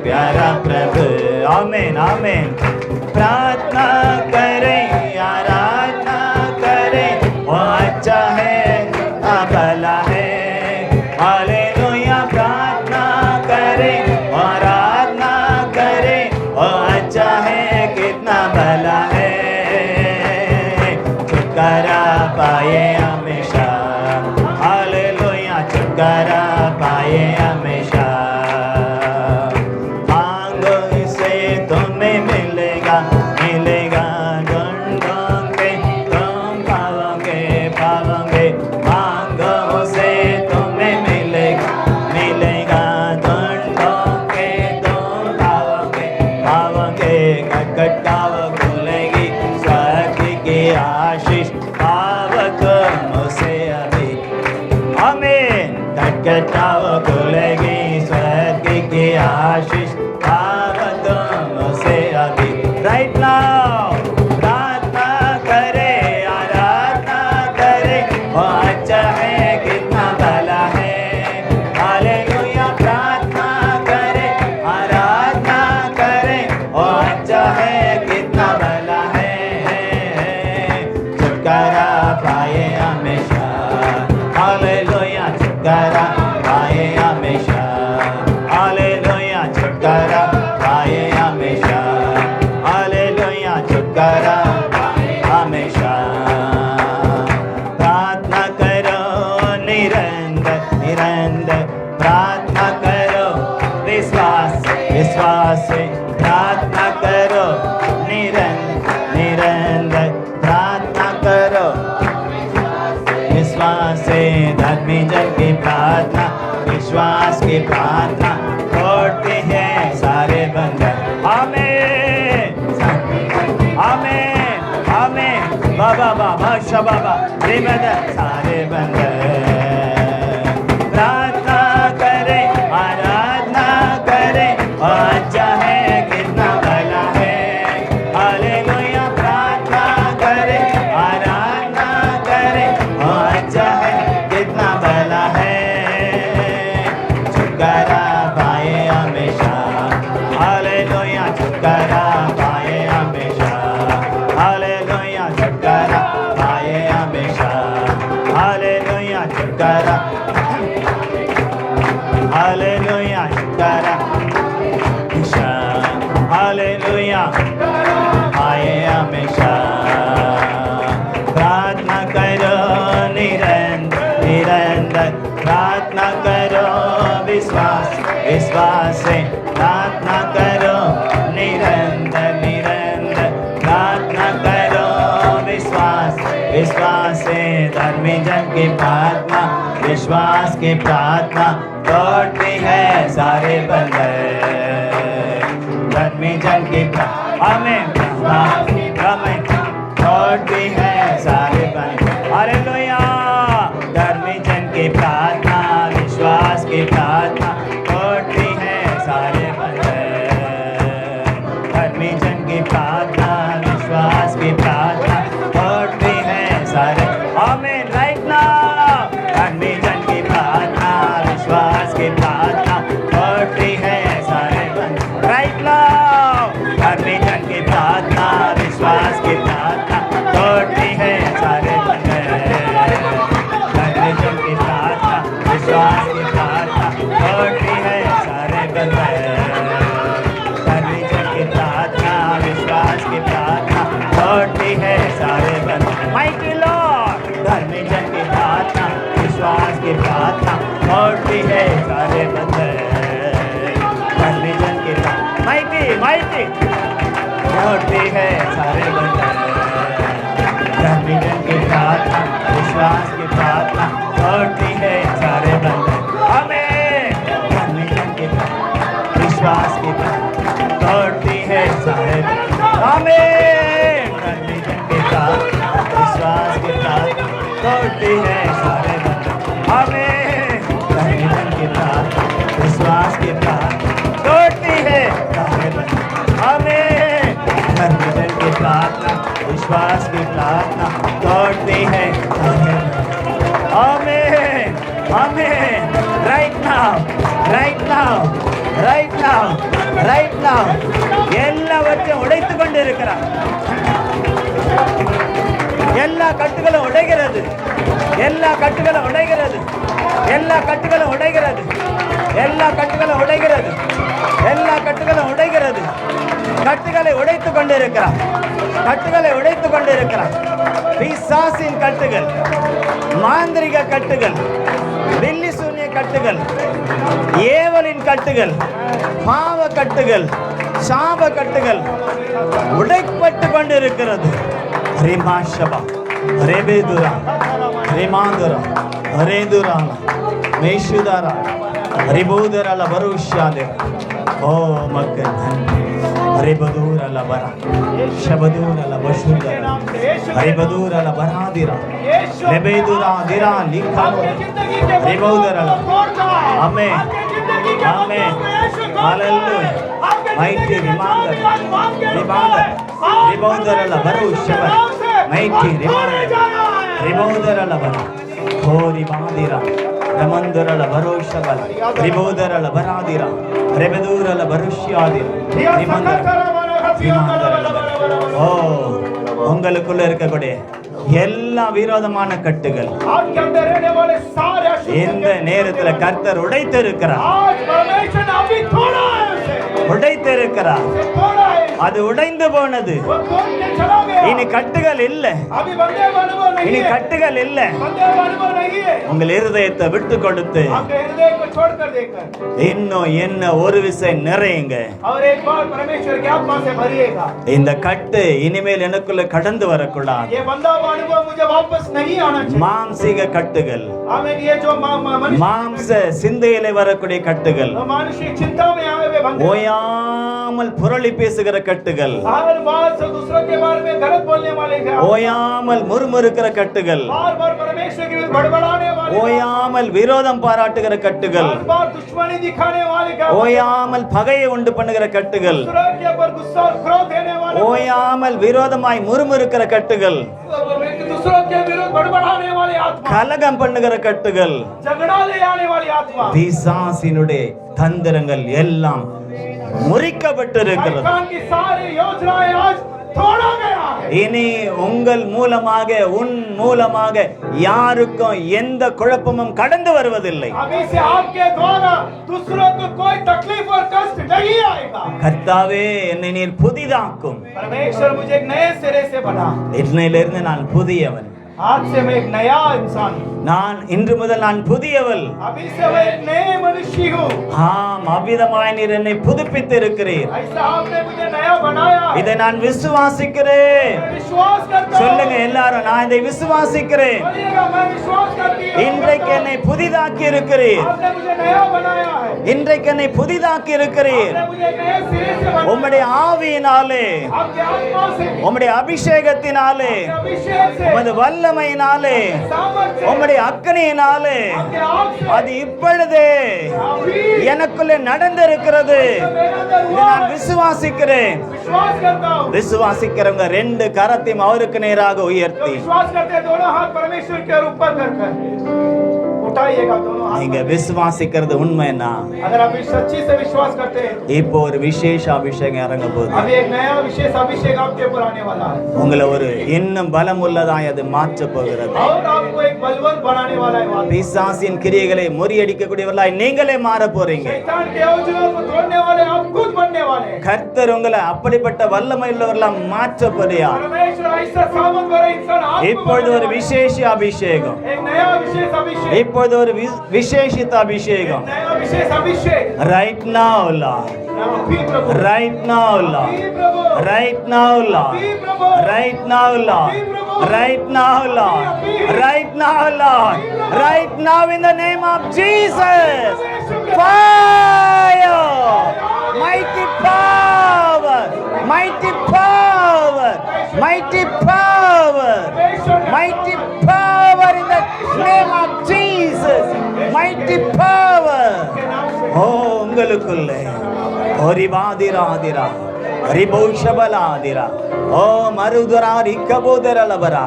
प्यारा प्रभु आमीन आमीन प्रार्थना करें आराधना करें वो अच्छा है भला है हालेलुया प्रार्थना करें आराधना करें वो अच्छा है कितना भला है कटाव खुलेगी स्वर्ग की आशीष पाव तुमसे अभी राइट नाउ प्रार्थना करे आराधना करे वो अच्छा है कितना भला है हालेलुया प्रार्थना करे आराधना करे वो अच्छा है कितना भला है छुटकारा पाए हमेशा हालेलुया छुटकारा पाए हमेशा हालेलुया छुटकारा पाए हमेशा हालेलुया छुटकारा पाए हमेशा प्रार्थना करो निरंतर निरंतर प्रार्थना करो विश्वास विश्वास से प्रार्थना करो निरंतर निरंतर प्रार्थना करो विश्वास से धर्मी जन की प्रार्थना विश्वास की प्रार्थना तोड़ते हैं सारे बंधन आमीन आमीन आमीन बाबा बाबा शबाबा बंधन सारे बंधन प्रार्थना करे आराधना करे अच्छा है कितना भला है हालेलुया प्रार्थना करे आराधना करे अच्छा है कितना भला है छुटकारा पाए हमेशा हालेलुया छुटकारा पाए हमेशा हालेलुया छुटकारा पाए हमेशा हालेलुया छुटकारा हालेलुया छुटकारा हालेलुया पाए हमेशा प्रार्थना करो निरंतर निरंतर प्रार्थना करो विश्वास विश्वास से प्रार्थना करो निरंतर निरंतर प्रार्थना करो विश्वास विश्वास से धर्मी जन की प्रार्थना विश्वास की प्रार्थना तोड़ती है सारे बंधन धर्मी जन की हमें तोड़ती है सारे बंधन हालेलुया धर्मी जन की प्रार्थना विश्वास की प्रार्थना तोड़ती है सारे बंधन धर्मी जन की प्रार्थना विश्वास की प्रार्थना तोड़ती है सारे आमीन राइट नाउ धर्मी जन की प्रार्थना विश्वास की प्रार्थना तोड़ती है सारे बंधन राइट नाउ धर्मी जन की प्रार्थना विश्वास की प्रार्थना तोड़ती है सारे बंधन धर्मी जन की प्रार्थना विश्वास की प्रार्थना तोड़ती है सारे बंधन धर्मी जन की प्रार्थना विश्वास की प्रार्थना तोड़ती है सारे बंधन माइटी लॉर्ड धर्मी जन की प्रार्थना विश्वास की प्रार्थना तोड़ती है सारे बंधन धर्मी जन की प्रार्थना माइटी माइटी तोड़ती है सारे बंधन धर्मी जन की प्रार्थना विश्वास की प्रार्थना तोड़ती है सारे बंधन आमीन धर्मी जन की प्रार्थना विश्वास की प्रार्थना तोड़ती है सारे बंधन आमीन धर्मी जन की प्रार्थना विश्वास की प्रार्थना तोड़ती है सारे बंधन आमीन धर्मी जन की प्रार्थना विश्वास की प्रार्थना तोड़ती है सारे बंधन आमीन धर्मी जन की प्रार्थना विश्वास की प्रार्थना तोड़ती है आमीन आमीन right now right now right now right now எல்லாவற்றையும் உடைத்து கொண்டிருக்கிறார் எல்லா கட்டுகளும் உடைகிறது எல்லா கட்டுகளும் உடைகிறது எல்லா கட்டுகளும் உடைகிறது எல்லா கட்டுகளும் உடைகிறது எல்லா கட்டுகளும் உடைகிறது கட்டுகளை உடைத்துக் கொண்டிருக்கிறார் கட்டுகளை உடைத்துக் கொண்டிருக்கிறார் பிசாசின் கட்டுகள் மாந்திரிக கட்டுகள் பில்லி சூனிய கட்டுகள் ஏவலின் கட்டுகள் பாவ கட்டுகள் சாப கட்டுகள் உடைப்பட்டு கொண்டிருக்கிறது ரிமாஷபா ரெபேதுரா ரிமாந்துரா ரேதுரா மேஷுதாரா ரிபோதரல பருஷாதே ஓ உமக்கு நன்றி. ஹரிபதூர் அல்ல வரா, ஷபதூர் அல்ல வஷுந்தரா, ஹரிபதூர் அல்ல வராதிரா, லெபேதுரா திரா லிகானோ, ஹரிபௌதர் அல்ல. ஆமென், ஆமென், ஹalleluya. மைட்டி ரிமாண்டர், ரிமாண்டர், ரிபௌதர் அல்ல வரு ஷப, மைட்டி ரிமாண்டர், ரிபௌதர் அல்ல வரா, ஹோரி பாதிரா, ரமந்தரல வரோஷபல, ரிபௌதரல வராதிரா, ரெபதூரல வருஷ்யாதிரா, ஓ உங்களுக்குள்ள இருக்கக்கூடிய எல்லா விரோதமான கட்டுகள் இந்த நேரத்துல கர்த்தர் உடைத்திருக்கிறார், உடைத்திருக்கிறார். அது உடைந்து போனது. இனி கட்டுகள் இல்ல, இனி கட்டுகள் இல்ல. உங்கள் இருதயத்தை விட்டு கொடுத்து இன்னும் என்ன ஒரு விசை நிறையுங்க. இந்த கட்டு இனிமேல் எனக்குள்ள கடந்து வரக்கூடாது. மாம்சீக கட்டுகள், மாம்ச சிந்தையிலே வரக்கூடிய கட்டுகள், ஓயாமல் புரளி பேசுகிற கட்டுகள், ஓயாமல் முறுமுறுக்கிற கட்டுகள், ஓயாமல் விரோதம் பாராட்டுகிற கட்டுகள், ஓயாமல் பகையை உண்டு பண்ணுகிற கட்டுகள், ஓயாமல் விரோதமாய் முறுமுறுக்கிற கட்டுகள், கலகம் பண்ணுகிற கட்டுகள், பிசாசினுடைய தந்திரங்கள் எல்லாம் முறிக்கப்பட்டிருக்கிறது. இனி உங்கள் மூலமாக, உன் மூலமாக யாருக்கும் எந்த குழப்பமும் கடந்து வருவதில்லை. கர்த்தாவே என்னை நீர் புதிதாக்கும். இன்னையிலிருந்து நான் புதியவன். आज से मैं एक नया इंसान हूं. நான் இன்று முதல் நான் புதியவள். अभी से मैं एक नए मनुष्य हूं. ஆம், அவ்விதமாய் நீர் என்னை புதுப்பித்து இருக்கிறீர். ऐसा आपने मुझे नया बनाया. இதை நான் விசுவாசிக்கிறேன். विश्वास करता हूं. சொல்லுங்க எல்லாரும், நான் இதை விசுவாசிக்கிறேன். बोलिएगा, मैं विश्वास करती हूं. இன்றைக்கு என்னை புதிதாக்கி இருக்கிறீர். आपने मुझे नया बनाया है. இன்றைக்கு என்னை புதிதாக்கி இருக்கிறீர். आपने मुझे नए सिरे से बनाया. உம்முடைய ஆவியினாலே, आपके आत्मा से, உம்முடைய அபிஷேகத்தினாலே, अभिषेक से, உமது வல்லமையினாலே, सामर्थ से, உம்முடைய அக்கினியினாலே आपके आग से, அது இப்பொழுதே अभी எனக்குள்ளே நடந்திருக்கிறது. मेरे अंदर இதை हुआ நான் है. விசுவாசிக்கிறேன். विश्वास करता हूं. விசுவாசிக்கிறவங்க ரெண்டு கரத்தையும் அவருக்கு நேராக जो உயர்த்தி विश्वास करते हैं दोनों हाथ परमेश्वर के ऊपर कर उठाइएगा दोनों हाथ. நீங்க விசுவாசிக்கிறது உண்மைன்னா अगर आप सच्ची से विश्वास करते हैं, இப்போ ஒரு விசேஷ அபிஷேகம் இறங்க போகுது. अभी एक नया विशेष अभिषेक आपके ऊपर आने वाला है உங்களை ஒரு இன்னும் பலம் உள்ளதாய் அது மாற்ற போகிறது. और आपको एक बलवंत बनाने वाला है. பிசாசின் கிரியைகளை முறியடிக்கக்கூடியவர்களாய் நீங்களே மாற போறீங்க. शैतान के योजनाओं को तोड़ने वाले आप खुद बनने वाले हैं. கர்த்தர் உங்களை அப்படிப்பட்ட வல்லமை உள்ளவர்களாய் மாற்ற போறியா? परमेश्वर ऐसा सामर्थ वाला इंसान आपको இப்பொழுது ஒரு बनाने விசேஷ அபிஷேகம், वाला है. एक नया विशेष अभिषेक, இப்பொழுது ஒரு விசேஷித்த அபிஷேகம். नया विशेष अभिषेक. ரைட் நவ லார்ட், अभी प्रभु, ரைட் நவ லார்ட், अभी प्रभु, ரைட் நவ லார்ட், अभी प्रभु, right now Lord, right now Lord, right now Lord, right now in the name of Jesus. Fire, mighty power, mighty power, mighty power, mighty power in the name of Jesus. Mighty power. ஓ உங்களுக்குள்ளே ஹரிவாதிராதிரா, ஹரிபௌஷபலாதிரா, ஓ மருதுரா ரிக்கபோதரலபரா,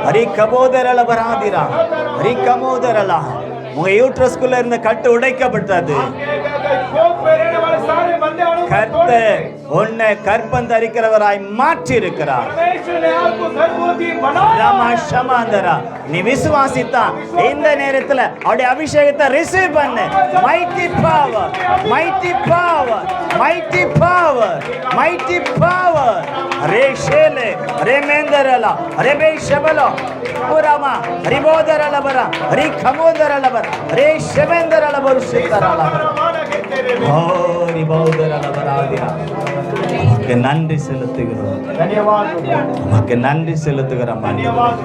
ஹரிக்கபோதரலபராதிரா, ஹரிக்கமோதரலா. உங்க யூட்ரஸ்குள்ள இருந்த கட்டு உடைக்கப்பட்டது. खोप में रहने वाले सारे बंदे और கர்த்தர் உன்னை கற்பம் தரிக்கிறவராய் மாற்றி இருக்கிறார். परमेश्वर ने आपको गर्भवती बनाया. ரமஷமாந்தரா, நீ விசுவாசித்தா இந்த நேரத்துல அவருடைய அபிஷேகத்தை ரிசீவ் பண்ணு. Mighty power, mighty power, mighty power, mighty power. ரேஷேலே ரேமேந்தரலா ரேபேஷபலா புரமா ரிபோதரலபரா ரிகமோதரலபர ரேஷமேந்தரலபருஷிதரலா. ஓ ரிபோதரலபராதிரா, உமக்கு நன்றி செலுத்துகிறோம். धन्यवाद, உமக்கு நன்றி செலுத்துகிறோம். धन्यवाद,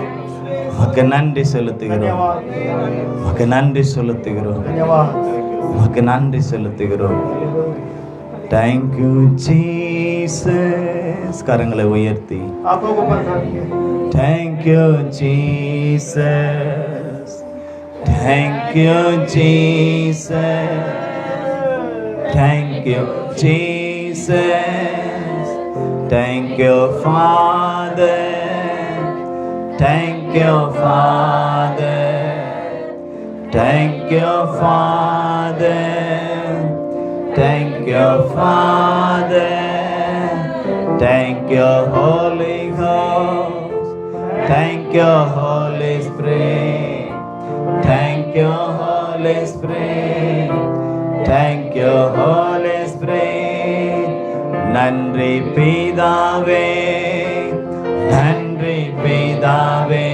உமக்கு நன்றி செலுத்துகிறோம். धन्यवाद, உமக்கு நன்றி செலுத்துகிறோம். धन्यवाद. உமக்கு நன்றி செலுத்துகிறோம். Thank you, Jesus. கரங்களை உயர்த்தி आंखों को ऊपर करके Thank you, Jesus. Thank you, Jesus. Thank you, Jesus. Thank you, Father. Thank you, Father. Thank you, Father. Thank you, Father. Thank you, Holy Ghost. Thank you, Holy Spirit. Thank you, Holy Spirit. Thank you, Holy Spirit. நன்றி பிதாவே, நன்றி பிதாவே,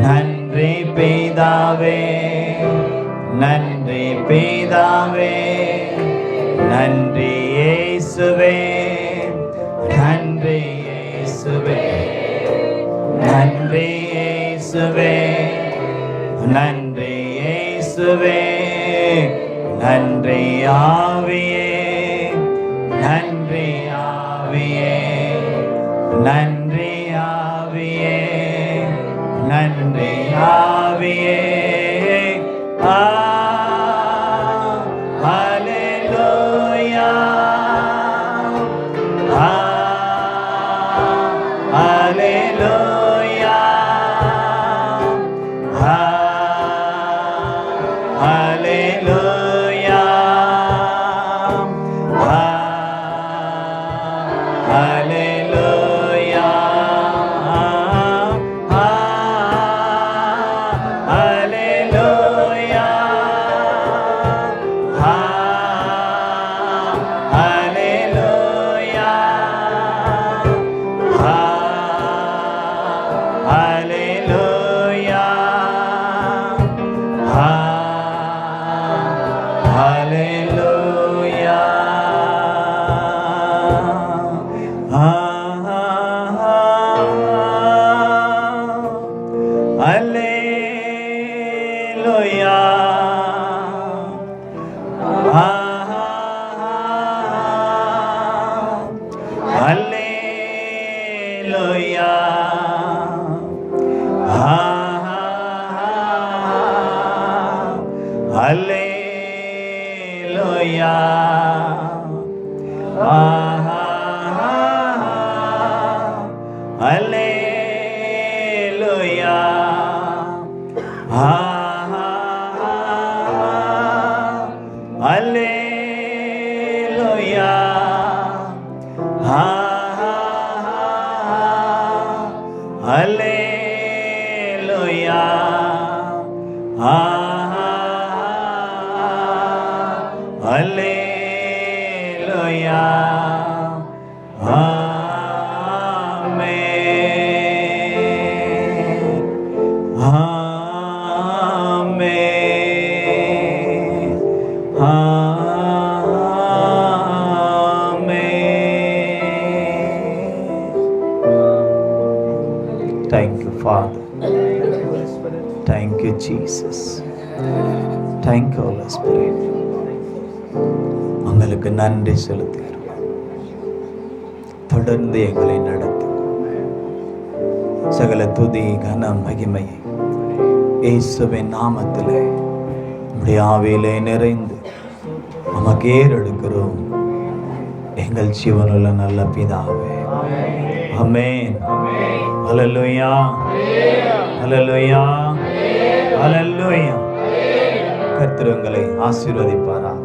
நன்றி பிதாவே, நன்றி பிதாவே, நன்றி இயேசுவே, நன்றி இயேசுவே, நன்றி இயேசுவே, நன்றி இயேசுவே, நன்றி ஆவியே, நன்றி ஆவியே, நன்றி ஆவியே, நன்றி ஆவியே. ஹல்லேலூயா, ஹல்லேலூயா, ஹல்லேலூயா, ஹல்லேலூயா, ஹல்லேலூயா, ஹல்லேலூயா, ஹல்லேலூயா, ஹல்லேலூயா. Hallelujah. Hallelujah. Thank you, Father. Thank you, Jesus. Thank you, Holy Spirit. உங்களுக்கு நன்றி செலுத்துகிறோம். தொடர்ந்து எங்களை நடத்தும். சகல துதி கன மகிமையை இயேசுவின் நாமத்திலே நம்முடைய ஆவியிலே நிறைந்து நமக்கு ஏறெடுக்கிறோம். எங்கள் ஜீவனுள்ள நல்ல பிதாவே. ஆமென். ஹல்லேலூயா, ஹல்லேலூயா, ஹல்லேலூயா. கர்த்தர் உங்களை ஆசீர்வதிப்பாராக.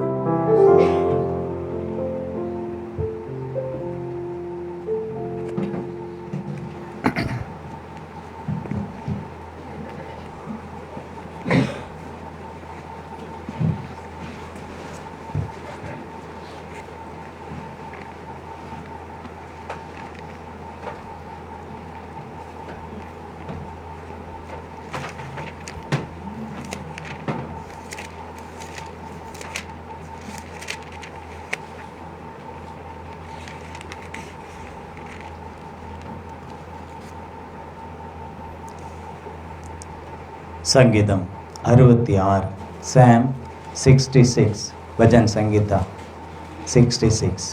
संगीतम 66 Psalm 66 भजन संगीता 66.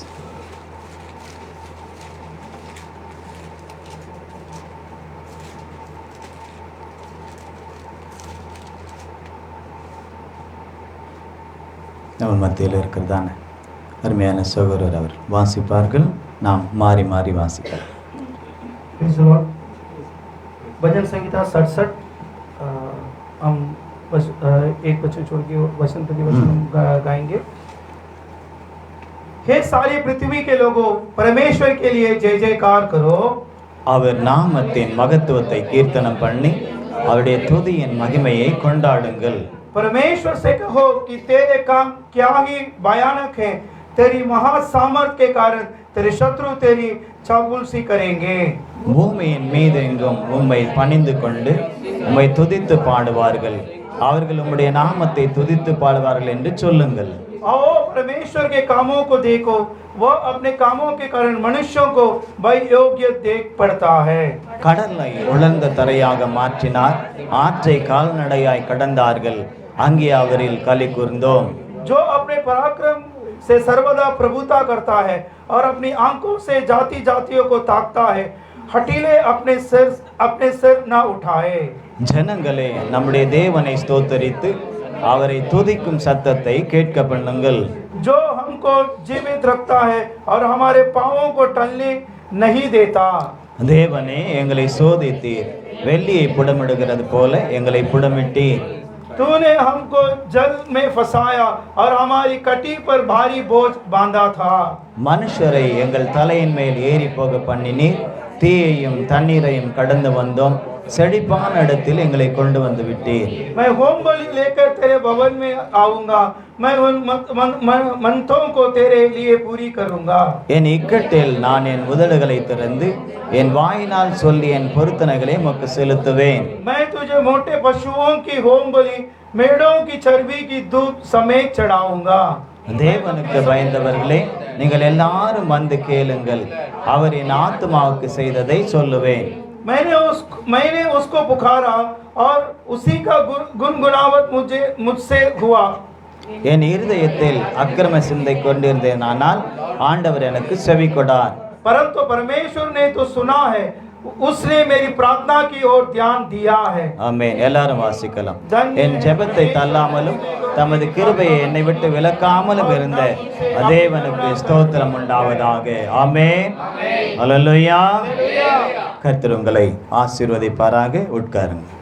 நம்ம மத்தியில் இருக்கிறதான அருமையான சகோதரர் அவர் வாசிப்பார்கள், நாம் மாறி மாறி வாசிக்கலாம். भजन संहिता 67 हम एक वचन छोड़ के वचन प्रति वचन गाएंगे। हे सारी पृथ्वी के लोगों, परमेश्वर के लिए जय जयकार करो। அவர் நாமத்தின் மகத்துவத்தை கீர்த்தனம் பண்ணி அவருடைய துதியின் மகிமையை கொண்டாடுங்கள். परमेश्वर से कहो कि तेरे काम क्या ही भयानक है, तेरी महासामर्थ के कारण तेरे शत्रु तेरी चाबुलसी करेंगे। பூமியின் மீது எங்கும் உம்மை பணிந்து கொண்டு உம்மை துதித்து பாடுவார்கள், அவர்கள் உம்முடைய நாமத்தை துதித்து பாடுவார்கள் என்று சொல்லுங்கள். आओ परमेश्वर के कामों को देखो, वह अपने कामों के कारण मनुष्यों को योग्य देख पड़ता है। கடலை உலர்ந்த தரையாக மாற்றினார், ஆற்றை கால்நடையாய் கடந்தார்கள், அங்கே அவரில் களி கூர்ந்தோம். जो अपने पराक्रम से सर्वदा प्रभुता करता है और अपनी आंखों से जाति जातियों को ताकता है, हठीले अपने सिर न उठाए। ஜனங்களே, நம்முடைய தேவனை ஸ்தோத்தரித்து அவரை துதிக்கும் சத்தத்தை கேட்க பண்ணுங்கள். जो हमको जीवित रखता है और हमारे पांवों को टलने नहीं देता। தேவனே, எங்களை சோதித்தீர், வெள்ளியை புடமிடுகிறது போல எங்களை புடமிட்டீர். तूने हमको जल में फंसाया और हमारी कटी पर भारी बोझ बांधा था। மனுஷரை எங்கள் தலையின் மேல் ஏறி போக பண்ணினீர், தீயையும் தண்ணீரையும் கடந்து வந்தோம், செழிப்பான இடத்தில் எங்களை கொண்டு வந்து விட்டீர். मैं होम बलि लेकर तेरे भवन में आऊंगा, मैं उन मनतों को तेरे लिए पूरी करूंगा। என் இக்கட்டில் நான் என் உதடுகளை திறந்து என் வாயினால் சொல்லி என் பொருத்தனைகளை உமக்கு செலுத்துவேன். मैं तुझे मोटे पशुओं की होम बलि, मेढ़ों की चर्बी की दूध समेत चढ़ाऊंगा। தேவனுக்கு பயந்தவர்களே, நீங்கள் எல்லாரும் வந்து கேளுங்கள், அவர் என் ஆத்மாவுக்கு செய்ததை சொல்லுவேன். मैंने उसको पुकारा और उसी का गुनगुनावट मुझसे हुआ। என் இருதயத்தில் அக்கிரம சிந்தை கொண்டிருந்தேனானால் ஆண்டவர் எனக்கு செவி கொடார். परंतु परमेश्वर ने तो सुना है, उसने मेरी प्रार्थना की ओर ध्यान दिया है। ஆமென். எல்லாரும் வாசிக்கலாம். என் ஜெபத்தை தள்ளாமலும் தமது கிருபையை என்னை விட்டு விலக்காமலும் இருந்த தேவனுக்கு ஸ்தோத்திரம் உண்டாவதாக. ஆமென். அல்லேலூயா. கர்த்தர் உங்களை ஆசீர்வதிப்பாராக. உட்காருங்கள்.